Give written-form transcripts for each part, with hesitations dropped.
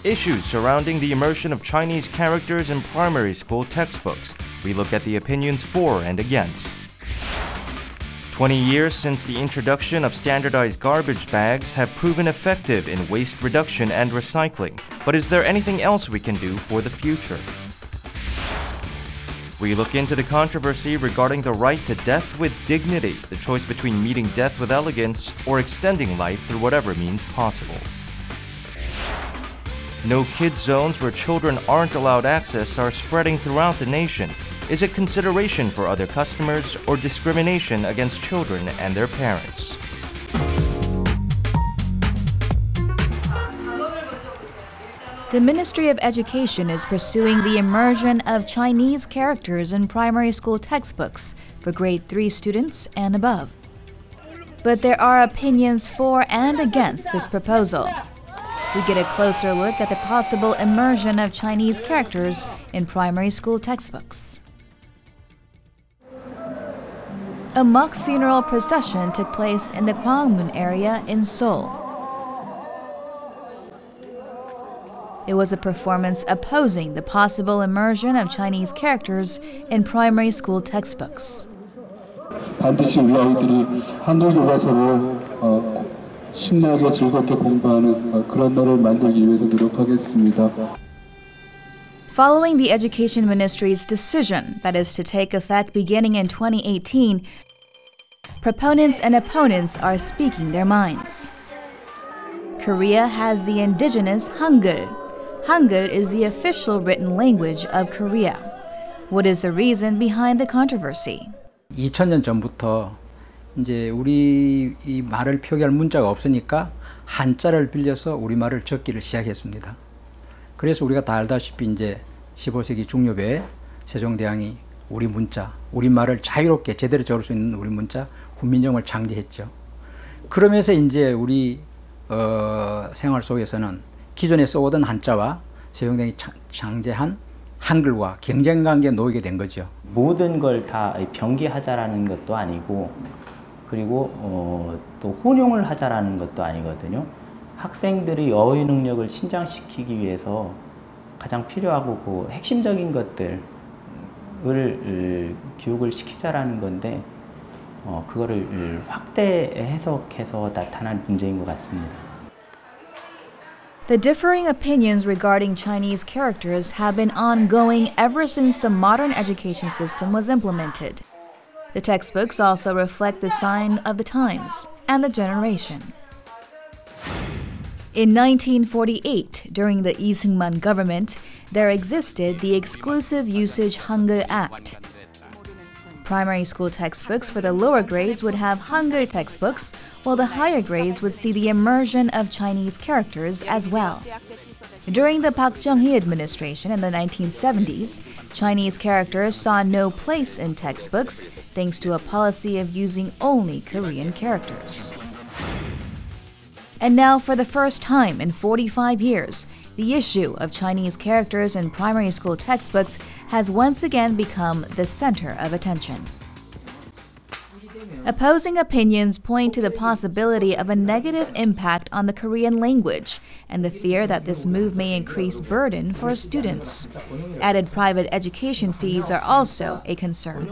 Issues surrounding the immersion of Chinese characters in primary school textbooks. We look at the opinions for and against. 20 years since the introduction of standardized garbage bags have proven effective in waste reduction and recycling. But is there anything else we can do for the future? We look into the controversy regarding the right to death with dignity, the choice between meeting death with elegance or extending life through whatever means possible. No kid zones where children aren't allowed access are spreading throughout the nation. Is it consideration for other customers or discrimination against children and their parents? The Ministry of Education is pursuing the immersion of Chinese characters in primary school textbooks for grade 3 students and above. But there are opinions for and against this proposal. We get a closer look at the possible immersion of Chinese characters in primary school textbooks. A mock funeral procession took place in the Gwanghmun area in Seoul. It was a performance opposing the possible immersion of Chinese characters in primary school textbooks. 반드시 우리 아이들이 한글 교과서로 신나게 즐겁게 공부하는 그런 날을 만들기 위해서 노력하겠습니다. Following the Education Ministry's decision that is to take effect beginning in 2018, proponents and opponents are speaking their minds. Korea has the indigenous Hangul. Hangul is the official written language of Korea. What is the reason behind the controversy? 2000년 전부터 이제 우리 이 말을 표기할 문자가 없으니까 한자를 빌려서 우리말을 적기를 시작했습니다. 그래서 우리가 다 알다시피 이제 15세기 중엽에 세종대왕이 우리 문자, 우리말을 자유롭게 제대로 적을 수 있는 우리 문자 훈민정음을 창제했죠. 그러면서 이제 우리 생활 속에서는 기존에 써오던 한자와 세종대왕이 창제한 한글과 경쟁 관계에 놓이게 된 거죠. 모든 걸 다 병기하자라는 것도 아니고, 그리고 또 혼용을 하자라는 것도 아니거든요. 학생들의 어휘 능력을 신장시키기 위해서 가장 필요하고 핵심적인 것들을 교육을 시키자라는 건데, 그거를 확대 해석해서 나타난 문제인 것 같습니다. The differing opinions regarding Chinese characters have been ongoing ever since the modern education system was implemented. The textbooks also reflect the sign of the times and the generation. In 1948, during the Lee Seung-man government, there existed the Exclusive Usage Hangul Act. Primary school textbooks for the lower grades would have Hangul textbooks, while the higher grades would see the immersion of Chinese characters as well. During the Park Chung-hee administration in the 1970s, Chinese characters saw no place in textbooks thanks to a policy of using only Korean characters. And now, for the first time in 45 years, the issue of Chinese characters in primary school textbooks has once again become the center of attention. Opposing opinions point to the possibility of a negative impact on the Korean language and the fear that this move may increase burden for students. Added private education fees are also a concern.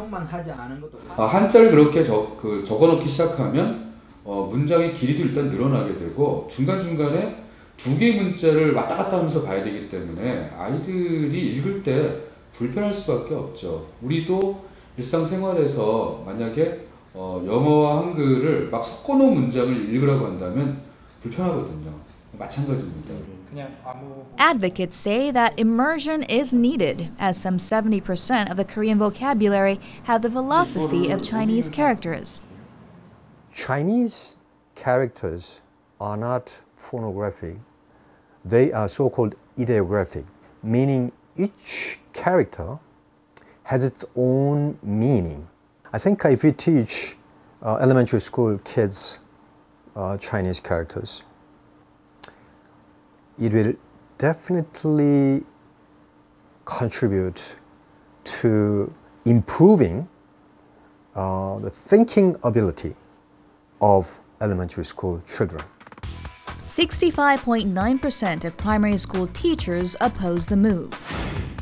한자를 그렇게 적어놓기 시작하면 문장의 길이도 일단 늘어나게 되고 중간중간에 두 개의 문자를 왔다 갔다 하면서 봐야 되기 때문에 아이들이 읽을 때 불편할 수밖에 없죠. 우리도 일상생활에서 만약에 영어와 한글을 막 섞어놓은 문장을 읽으라고 한다면 불편하거든요. 마찬가지입니다. Advocates say that immersion is needed, as some 70% of the Korean vocabulary have the philosophy of Chinese characters. Chinese characters are not phonographic. They are so-called ideographic, meaning each character has its own meaning. I think if we teach elementary school kids Chinese characters, it will definitely contribute to improving the thinking ability of elementary school children. 65.9% of primary school teachers oppose the move,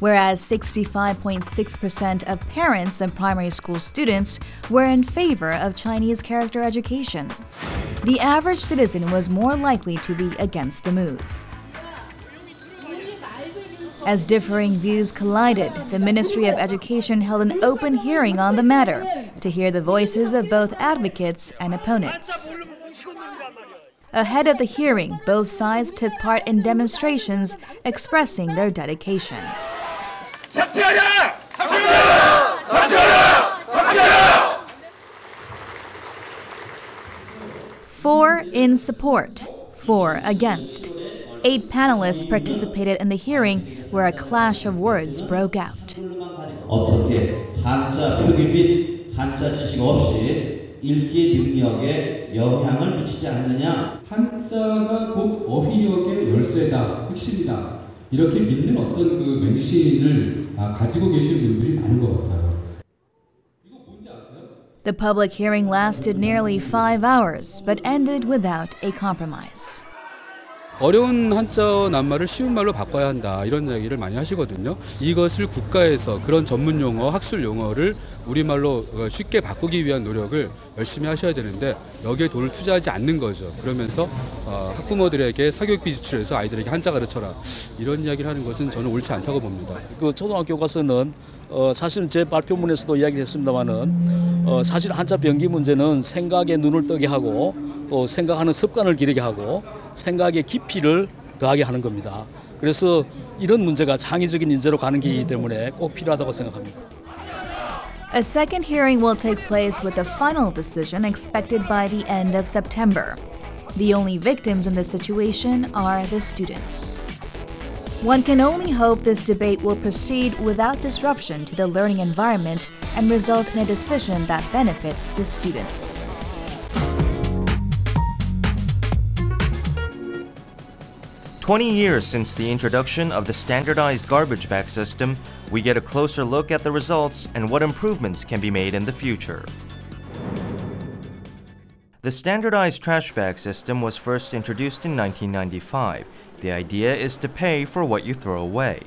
whereas 65.6% of parents and primary school students were in favor of Chinese character education. The average citizen was more likely to be against the move. As differing views collided, the Ministry of Education held an open hearing on the matter to hear the voices of both advocates and opponents. Ahead of the hearing, both sides took part in demonstrations expressing their dedication. Four in support, 4 against. 8 panelists participated in the hearing where a clash of words broke out. 어떻게 한자 표기 및 한자 지식 없이 읽기 능력에 영향을 미치지 않느냐? 한자가 곧 어휘력의 열쇠다, 핵심이다. 이렇게 믿는 어떤 그 맹신을 가지고 계신 분들이 많은 것 같아요. 이거 뭔지 아세요? The public hearing lasted nearly 5 hours, but ended without a compromise. 어려운 한자 낱말을 쉬운 말로 바꿔야 한다 이런 이야기를 많이 하시거든요. 이것을 국가에서 그런 전문 용어, 학술 용어를 우리말로 쉽게 바꾸기 위한 노력을 열심히 하셔야 되는데 여기에 돈을 투자하지 않는 거죠. 그러면서 학부모들에게 사교육비 지출해서 아이들에게 한자 가르쳐라 이런 이야기를 하는 것은 저는 옳지 않다고 봅니다. 그 초등학교 교과서는 사실은 제 발표문에서도 이야기했습니다마는 사실 한자 변기 문제는 생각에 눈을 뜨게 하고 또 생각하는 습관을 기르게 하고 생각의 깊이를 더하게 하는 겁니다. 그래서 이런 문제가 창의적인 인재로 가는 길이기 때문에 꼭 필요하다고 생각합니다. A second hearing will take place with the final decision expected by the end of September. The only victims in this situation are the students. One can only hope this debate will proceed without disruption to the learning environment and result in a decision that benefits the students. "20 years since the introduction of the standardized garbage bag system, we get a closer look at the results and what improvements can be made in the future." The standardized trash bag system was first introduced in 1995. The idea is to pay for what you throw away.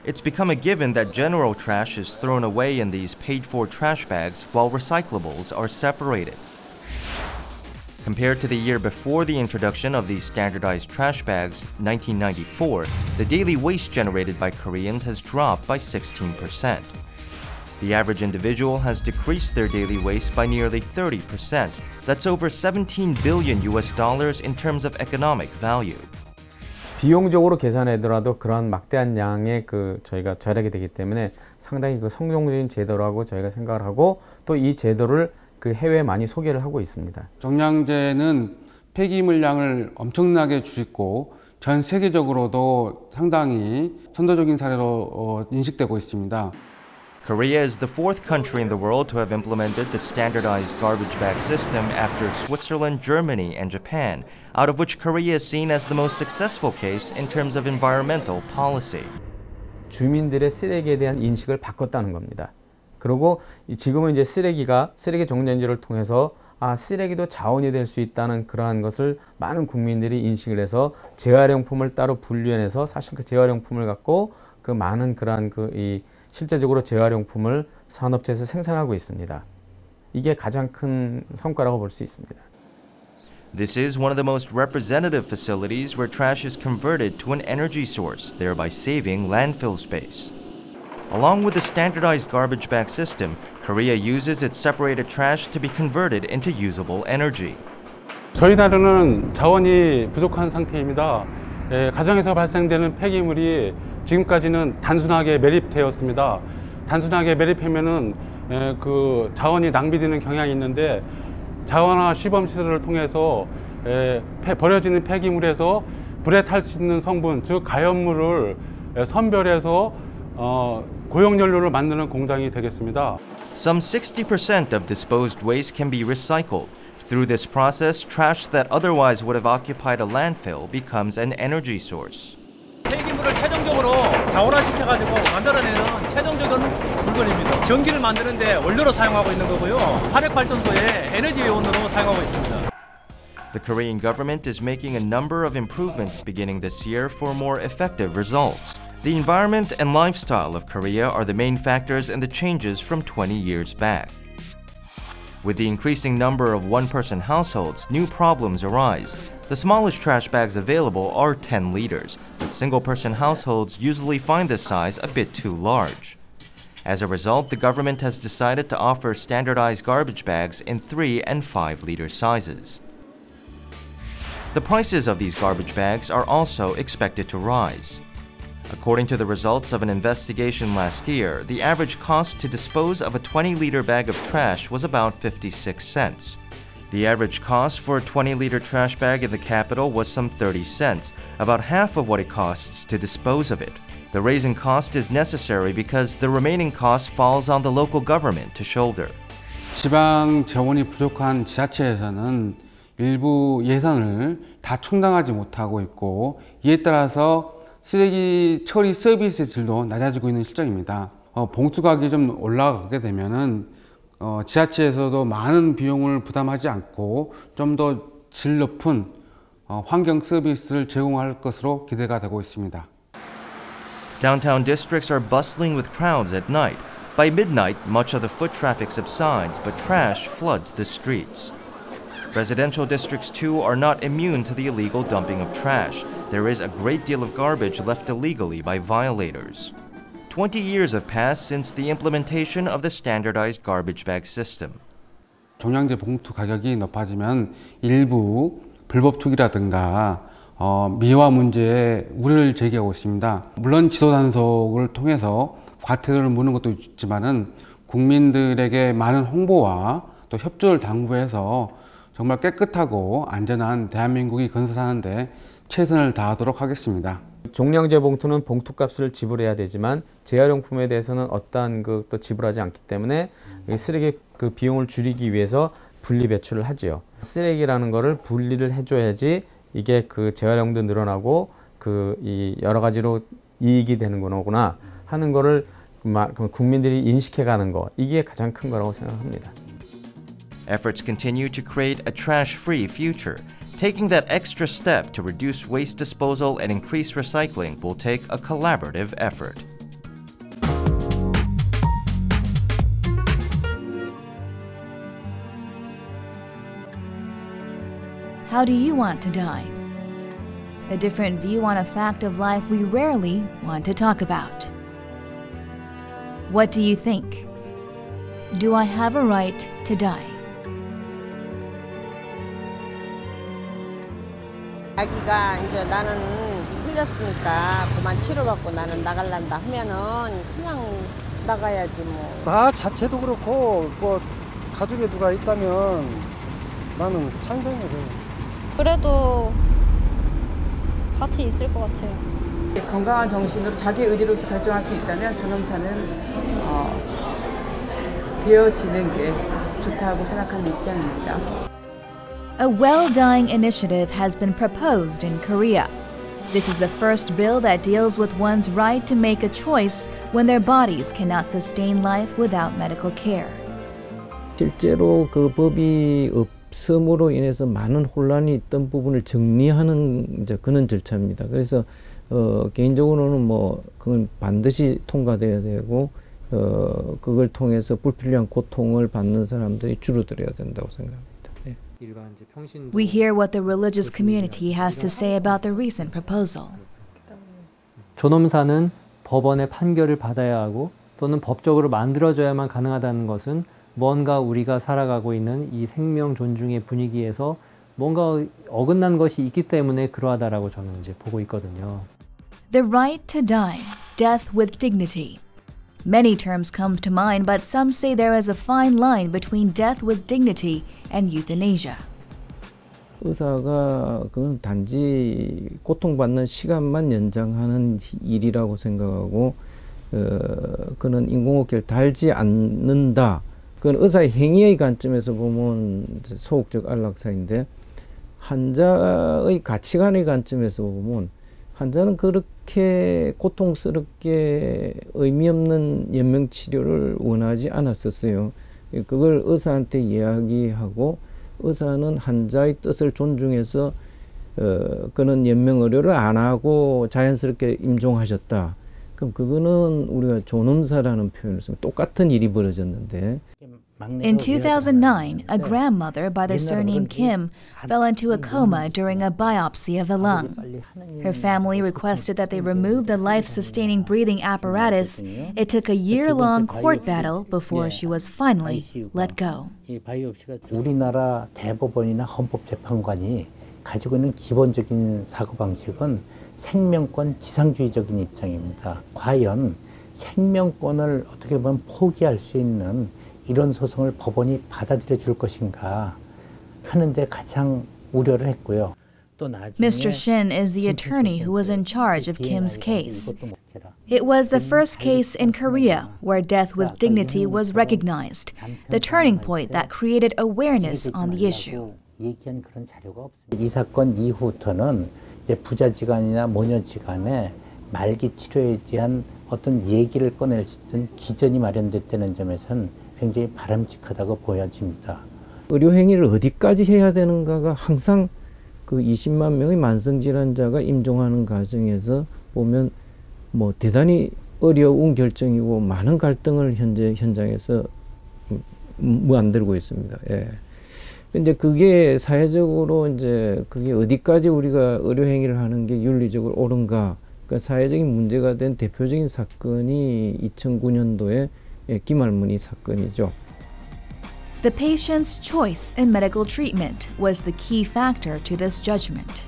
It's become a given that general trash is thrown away in these paid-for trash bags while recyclables are separated. Compared to the year before the introduction of these standardized trash bags, 1994, the daily waste generated by Koreans has dropped by 16%. The average individual has decreased their daily waste by nearly 30%. That's over $17 billion in terms of economic value. 비용적으로 계산하더라도 그런 막대한 양의 저희가 절약이 되기 때문에 상당히 성공적인 제도라고 저희가 생각을 하고 또 이 제도를 해외에 많이 소개를 하고 있습니다. 정량제는 폐기물량을 엄청나게 줄이고 전 세계적으로도 상당히 선도적인 사례로 인식되고 있습니다. Korea is the 4th country in the world to have implemented the standardized garbage bag system after Switzerland, Germany, and Japan, out of which Korea is seen as the most successful case in terms of environmental policy. 주민들의 쓰레기에 대한 인식을 바꿨다는 겁니다. 그리고 지금은 이제 쓰레기 종량제를 통해서 쓰레기도 자원이 될 수 있다는 그러한 것을 많은 국민들이 인식을 해서 재활용품을 따로 분류해서 사실 그 재활용품을 갖고 많은 그러한 실제적으로 재활용품을 산업체에서 생산하고 있습니다. 이게 가장 큰 성과라고 볼 수 있습니다. This is one of the most representative facilities where trash is converted to an energy source, thereby saving landfill space. Along with the standardized garbage bag system, Korea uses its separated trash to be converted into usable energy. 저희 나라는 자원이 부족한 상태입니다. 가정에서 발생되는 폐기물이 지금까지는 단순하게 매립되었습니다. 단순하게 매립하면은 자원이 낭비되는 경향이 있는데 자원화 시범시설을 통해서 버려지는 폐기물에서 불에 탈 수 있는 성분, 즉 가연물을 선별해서 고용연료를 만드는 공장이 되겠습니다. Some 60% of disposed waste can be recycled. Through this process, trash that otherwise would have occupied a landfill becomes an energy source. 폐기물을 최종적으로 자원화시켜가지고 만들어내는 최종적인 물건입니다. 전기를 만드는데 원료로 사용하고 있는 거고요. 화력발전소의 에너지 요원으로 사용하고 있습니다. The Korean government is making a number of improvements beginning this year for more effective results. The environment and lifestyle of Korea are the main factors in the changes from 20 years back. With the increasing number of one-person households, new problems arise. The smallest trash bags available are 10 liters, but single-person households usually find this size a bit too large. As a result, the government has decided to offer standardized garbage bags in 3 and 5 liter sizes. The prices of these garbage bags are also expected to rise. According to the results of an investigation last year, the average cost to dispose of a 20-liter bag of trash was about 56 cents. The average cost for a 20-liter trash bag in the capital was some 30 cents, about half of what it costs to dispose of it. The raise in cost is necessary because the remaining cost falls on the local government to shoulder. 지방 재원이 부족한 지자체에서는 일부 예산을 다 충당하지 못하고 있고 이에 따라서 쓰레기 처리 서비스의 질도 낮아지고 있는 실정입니다. 봉투 가격이 좀 올라가게 되면은 지자체에서도 많은 비용을 부담하지 않고 좀 더 질 높은 환경 서비스를 제공할 것으로 기대가 되고 있습니다. Downtown districts are bustling with crowds at night. By midnight, much of the foot traffic subsides, but trash floods the streets. Residential districts, too, are not immune to the illegal dumping of trash. There is a great deal of garbage left illegally by violators. 20 years have passed since the implementation of the standardized garbage bag system. 종량제 봉투 가격이 높아지면 일부 불법 투기라든가 미화 문제에 우려를 제기하고 있습니다. 물론 지도 단속을 통해서 과태료를 무는 것도 있지만은 국민들에게 많은 홍보와 또 협조를 당부해서 정말 깨끗하고 안전한 대한민국이 건설하는데 최선을 다하도록 하겠습니다. 종량제 봉투는 봉투값을 지불해야 되지만 재활용품에 대해서는 어떠한 것도 지불하지 않기 때문에 쓰레기 그 비용을 줄이기 위해서 분리 배출을 하지요. 쓰레기라는 거를 분리를 해줘야지 이게 그 재활용도 늘어나고 이 여러 가지로 이익이 되는 거구나 하는 거를 국민들이 인식해가는 거 이게 가장 큰 거라고 생각합니다. Efforts continue to create a trash-free future. Taking that extra step to reduce waste disposal and increase recycling will take a collaborative effort. How do you want to die? A different view on a fact of life we rarely want to talk about. What do you think? Do I have a right to die? 자기가 이제 나는 흘렸으니까 그만 치료받고 나는 나갈란다 하면은 그냥 나가야지 뭐. 나 자체도 그렇고 뭐 가족에 누가 있다면 나는 찬성해요. 그래도 같이 있을 것 같아요. 건강한 정신으로 자기 의지로서 결정할 수 있다면 존엄사는 되어지는 게 좋다고 생각하는 입장입니다. A well-dying initiative has been proposed in Korea. This is the first bill that deals with one's right to make a choice when their bodies cannot sustain life without medical care. 실제로 그 법이 없음으로 인해서 많은 혼란이 있던 부분을 정리하는 이제 그런 절차입니다. 그래서 개인적으로는 뭐 그건 반드시 통과돼야 되고 그걸 통해서 불필요한 고통을 받는 사람들이 줄어들어야 된다고 생각합니다. We hear what the religious community has to say about the recent proposal. 존엄사는 법원의 판결을 받아야 하고 또는 법적으로 만들어져야만 가능하다는 것은 뭔가 우리가 살아가고 있는 이 생명 존중의 분위기에서 뭔가 어긋난 것이 있기 때문에 그러하다라고 저는 이제 보고 있거든요. The right to die, death with dignity. Many terms come to mind, but some say there is a fine line between death with dignity and euthanasia. 의사가 그건 단지 고통받는 시간만 연장하는 일이라고 생각하고 그는 인공호흡기를 달지 않는다. 그건 의사의 행위의 관점에서 보면 소극적 안락사인데 환자의 가치관의 관점에서 보면 환자는 그렇게 고통스럽게 의미 없는 연명치료를 원하지 않았었어요. 그걸 의사한테 이야기하고 의사는 환자의 뜻을 존중해서 그는 연명 의료를 안 하고 자연스럽게 임종하셨다. 그럼 그거는 우리가 존엄사라는 표현을 쓰면 똑같은 일이 벌어졌는데. In 2009, a grandmother by the surname Kim fell into a coma during a biopsy of the lung. Her family requested that they remove the life-sustaining breathing apparatus. It took a year-long court battle before she was finally let go. 우리나라 대법원이나 헌법재판관이 가지고 있는 기본적인 사고방식은 생명권 지상주의적인 입장입니다. 과연 생명권을 어떻게 보면 포기할 수 있는 이런 소송을 법원이 받아들여 줄 것인가 하는데 가장 우려를 했고요. Mr. Shin is the attorney who was in charge of Kim's case. It was the first case in Korea where death with dignity was recognized, the turning point that created awareness on the issue. 이 사건 이후부터는 이제 부자지간이나 모녀지간에 말기 치료에 대한 어떤 얘기를 꺼낼 수 있는 기전이 마련됐다는 점에서는 굉장히 바람직하다고 보여집니다. 의료 행위를 어디까지 해야 되는가가 항상 그 20만 명의 만성질환자가 임종하는 과정에서 보면 뭐 대단히 어려운 결정이고 많은 갈등을 현재 현장에서 만들고 있습니다. 예. 근데 그게 사회적으로 이제 그게 어디까지 우리가 의료 행위를 하는 게 윤리적으로 옳은가? 그러니까 사회적인 문제가 된 대표적인 사건이 2009년도에 김할머니 사건이죠. The patient's choice in medical treatment was the key factor to this judgment.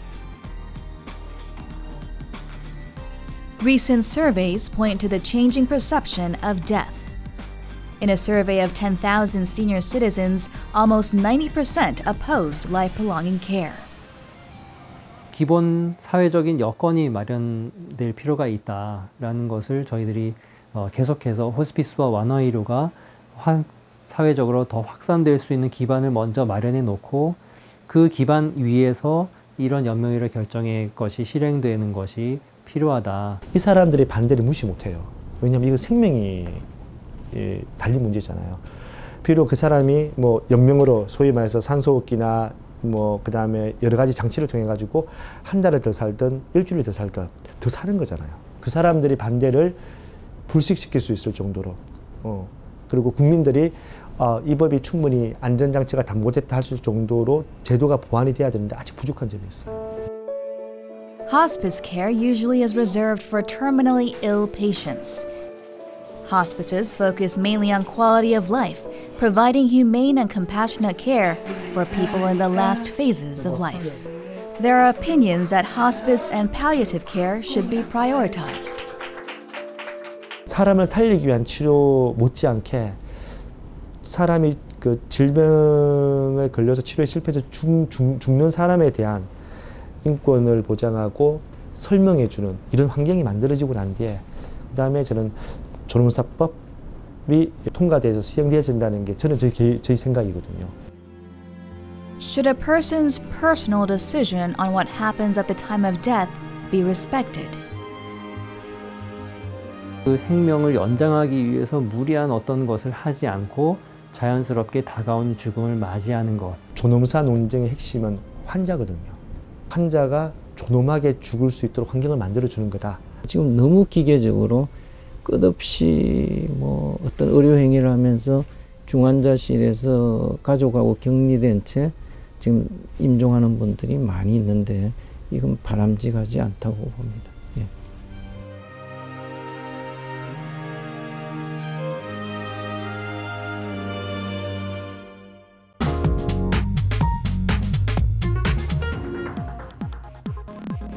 Recent surveys point to the changing perception of death. In a survey of 10,000 senior citizens, almost 90% opposed life-prolonging care. 기본 사회적인 여건이 마련될 필요가 있다라는 것을 저희들이 계속해서 호스피스와 완화의료가 사회적으로 더 확산될 수 있는 기반을 먼저 마련해 놓고 그 기반 위에서 이런 연명의료 결정의 것이 실행되는 것이 필요하다. 이 사람들의 반대를 무시 못해요. 왜냐하면 이거 생명이 달린 문제잖아요. 비록 그 사람이 뭐 연명으로 소위 말해서 산소호흡기나 뭐 그 다음에 여러 가지 장치를 통해 가지고 한 달을 더 살든 일주일을 더 살든 더 사는 거잖아요. 그 사람들이 반대를 불식시킬 수 있을 정도로 그리고 국민들이 이 법이 충분히 안전장치가 담보됐다 할 수 있을 정도로 제도가 보완이 돼야 되는데 아직 부족한 점이 있어요. Hospice care usually is reserved for terminally ill patients. Hospices focus mainly on quality of life, providing humane and compassionate care for people in the last phases of life. There are opinions that hospice and palliative care should be prioritized. 사람을 살리기 위한 치료 못지않게 사람이 그 질병에 걸려서 치료에 실패해서 죽는 사람에 대한 인권을 보장하고 설명해주는 이런 환경이 만들어지고 난 뒤에 그 다음에 저는 존엄사법이 통과돼서 시행되어진다는 게 저는 저희 생각이거든요. Should a person's personal decision on what happens at the time of death be respected? 그 생명을 연장하기 위해서 무리한 어떤 것을 하지 않고 자연스럽게 다가온 죽음을 맞이하는 것. 존엄사 논쟁의 핵심은 환자거든요. 환자가 존엄하게 죽을 수 있도록 환경을 만들어주는 거다. 지금 너무 기계적으로 끝없이 뭐 어떤 의료 행위를 하면서 중환자실에서 가족하고 격리된 채 지금 임종하는 분들이 많이 있는데 이건 바람직하지 않다고 봅니다. 예.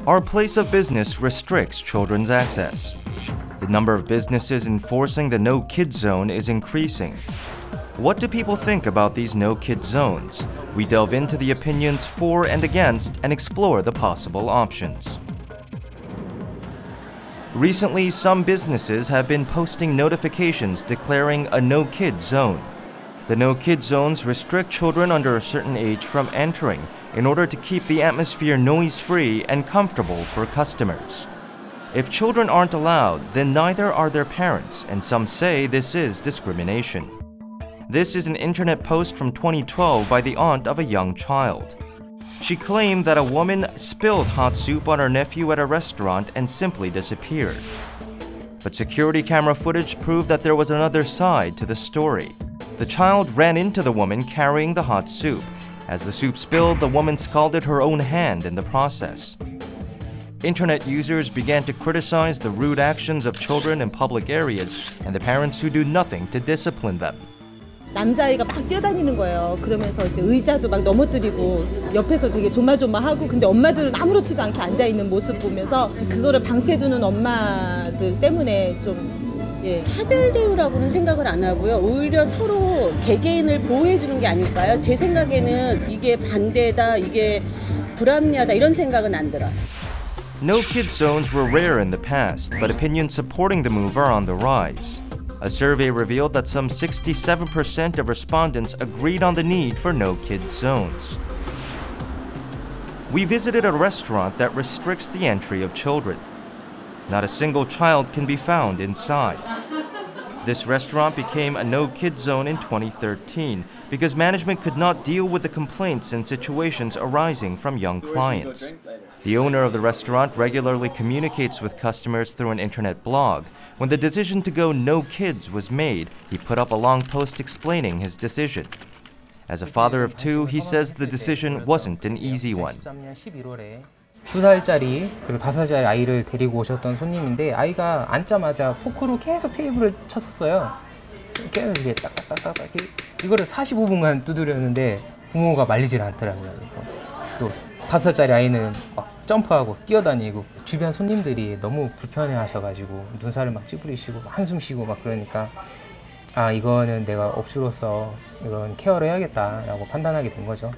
Our place of business restricts children's access. The number of businesses enforcing the no-kid zone is increasing. What do people think about these no-kid zones? We delve into the opinions for and against and explore the possible options. Recently, some businesses have been posting notifications declaring a no-kid zone. The no-kid zones restrict children under a certain age from entering in order to keep the atmosphere noise-free and comfortable for customers. If children aren't allowed, then neither are their parents, and some say this is discrimination. This is an internet post from 2012 by the aunt of a young child. She claimed that a woman spilled hot soup on her nephew at a restaurant and simply disappeared. But security camera footage proved that there was another side to the story. The child ran into the woman carrying the hot soup. As the soup spilled, the woman scalded her own hand in the process. Internet users began to criticize the rude actions of children in public areas and the parents who do nothing to discipline them. 남자아이가 막 뛰어다니는 거예요. 그러면서 이제 의자도 막 넘어뜨리고 옆에서 되게 조마조마하고 근데 엄마들은 아무렇지도 않게 앉아있는 모습 보면서 그거를 방치해두는 엄마들 때문에 좀 차별 대우라고는 생각을 안 하고요. 오히려 서로 개개인을 보호해 주는 게 아닐까요? 제 생각에는 이게 반대다, 이게 불합리하다 이런 생각은 안 들어요. No kid zones were rare in the past, but opinions supporting the move are on the rise. A survey revealed that some 67% of respondents agreed on the need for no kid zones. We visited a restaurant that restricts the entry of children. Not a single child can be found inside. This restaurant became a no-kid zone in 2013 because management could not deal with the complaints and situations arising from young clients. The owner of the restaurant regularly communicates with customers through an internet blog. When the decision to go no kids was made, he put up a long post explaining his decision. As a father of two, he says the decision wasn't an easy one. 2살짜리 그리고 5살짜리 아이를 데리고 오셨던 손님인데 아이가 앉자마자 포크로 계속 테이블을 쳤었어요. 계속 이게 딱딱딱딱 이거를 45분간 두드렸는데 부모가 말리질 않더라고요. 또 5살짜리 아이는 막 점프하고 뛰어다니고 주변 손님들이 너무 불편해하셔가지고 눈살을 막 찌푸리시고 한숨 쉬고 막 그러니까 아 이거는 내가 업주로서 이건 케어를 해야겠다라고 판단하게 된 거죠.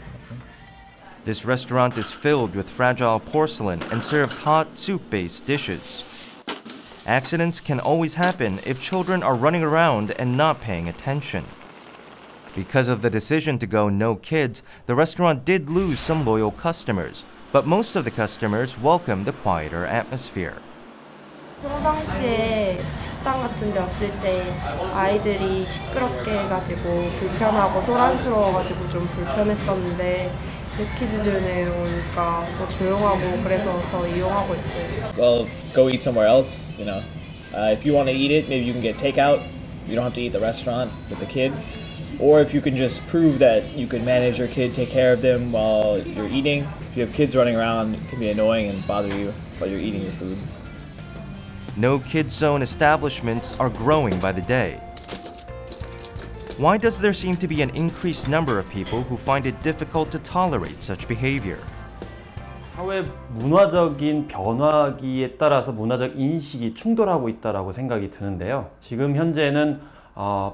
This restaurant is filled with fragile porcelain and serves hot soup-based dishes. Accidents can always happen if children are running around and not paying attention. Because of the decision to go no kids, the restaurant did lose some loyal customers, but most of the customers welcomed the quieter atmosphere. 평상시에 식당 같은 데 왔을 때 아이들이 시끄럽게 해가지고 불편하고 소란스러워가지고 좀 불편했었는데 노키즈존에 오니까 더 조용하고 그래서 더 이용하고 있어요. Well, go eat somewhere else, you know. If you want to eat it, maybe you can get takeout. You don't have to eat the restaurant with the kid. Or if you can just prove that you can manage your kid, take care of them while you're eating. If you have kids running around, it can be annoying and bother you while you're eating your food. No kid zone establishments are growing by the day. Why does there seem to be an increased number of people who find it difficult to tolerate such behavior? 사회 문화적인 변화기에 따라서 문화적 인식이 충돌하고 있다고 생각이 드는데요. 지금 현재는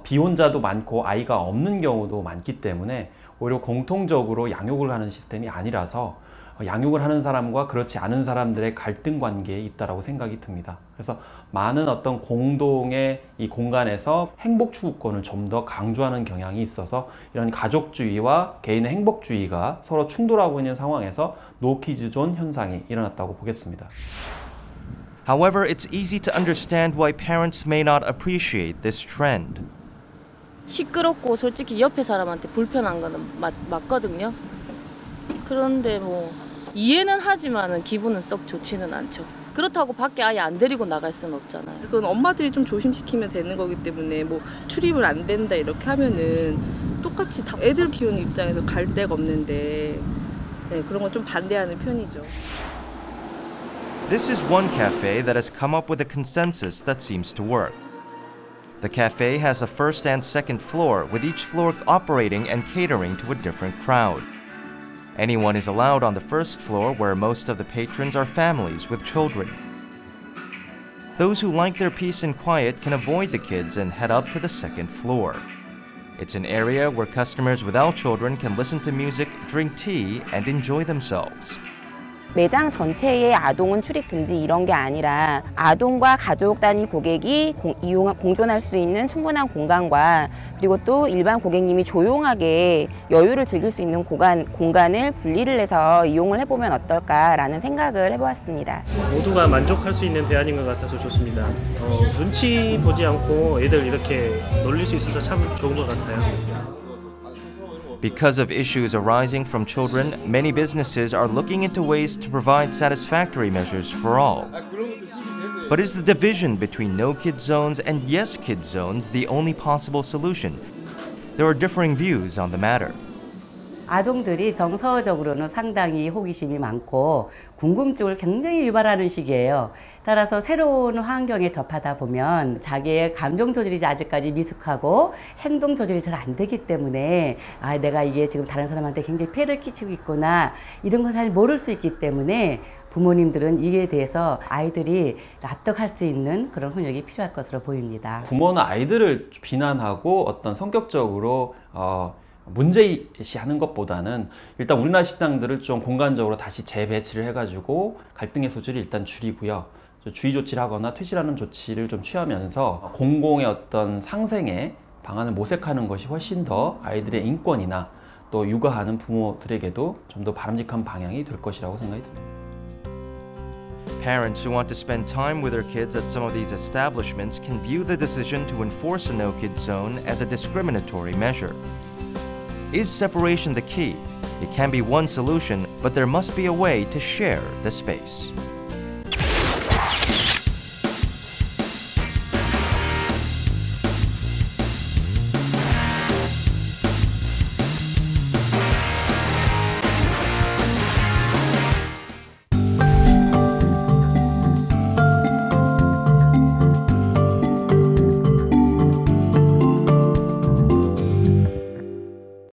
비혼자도 많고 아이가 없는 경우도 많기 때문에 오히려 공통적으로 양육을 하는 시스템이 아니라서 양육을 하는 사람과 그렇지 않은 사람들의 갈등 관계에 있다고 생각이 듭니다. 그래서 많은 어떤 공동의 이 공간에서 행복 추구권을 좀 더 강조하는 경향이 있어서 이런 가족주의와 개인의 행복주의가 서로 충돌하고 있는 상황에서 노키즈존 현상이 일어났다고 보겠습니다. However, it's easy to understand why parents may not appreciate this trend. 시끄럽고 솔직히 옆에 사람한테 불편한 거는 맞거든요. 그런데 뭐 이해는 하지만은 기분은 썩 좋지는 않죠. 그렇다고 밖에 아예 안 데리고 나갈 수는 없잖아요. 그건 엄마들이 좀 조심시키면 되는 거기 때문에 뭐 출입을 안 된다 이렇게 하면은 똑같이 다 애들 키우는 입장에서 갈 데가 없는데 네, 그런 건 좀 반대하는 편이죠. This is one cafe that has come up with a consensus that seems to work. The cafe has a first and second floor, with each floor operating and catering to a different crowd. Anyone is allowed on the first floor, where most of the patrons are families with children. Those who like their peace and quiet can avoid the kids and head up to the second floor. It's an area where customers without children can listen to music, drink tea, and enjoy themselves. 매장 전체에 아동은 출입 금지 이런 게 아니라 아동과 가족 단위 고객이 공존할 수 있는 충분한 공간과 그리고 또 일반 고객님이 조용하게 여유를 즐길 수 있는 공간을 분리를 해서 이용을 해보면 어떨까라는 생각을 해보았습니다. 모두가 만족할 수 있는 대안인 것 같아서 좋습니다. 눈치 보지 않고 애들 이렇게 놀릴 수 있어서 참 좋은 것 같아요. Because of issues arising from children, many businesses are looking into ways to provide satisfactory measures for all. But is the division between no kid zones and yes kid zones the only possible solution? There are differing views on the matter. 아동들이 정서적으로는 상당히 호기심이 많고 궁금증을 굉장히 유발하는 시기예요. 따라서 새로운 환경에 접하다 보면 자기의 감정 조절이 아직까지 미숙하고 행동 조절이 잘 안 되기 때문에 내가 이게 지금 다른 사람한테 굉장히 폐해를 끼치고 있구나 이런 걸 잘 모를 수 있기 때문에 부모님들은 이에 대해서 아이들이 납득할 수 있는 그런 훈육이 필요할 것으로 보입니다. 부모는 아이들을 비난하고 어떤 성격적으로 문제시하는 것보다는 일단 우리나라 식당들을 좀 공간적으로 다시 재배치를 해가지고 갈등의 소지를 일단 줄이고요. 주의 조치를 하거나 퇴실하는 조치를 좀 취하면서 공공의 어떤 상생의 방안을 모색하는 것이 훨씬 더 아이들의 인권이나 또 육아하는 부모들에게도 좀 더 바람직한 방향이 될 것이라고 생각이 듭니다. Parents who want to spend time with their kids at some of these establishments can view the decision to enforce a no-kid zone as a discriminatory measure. Is separation the key? It can be one solution, but there must be a way to share the space.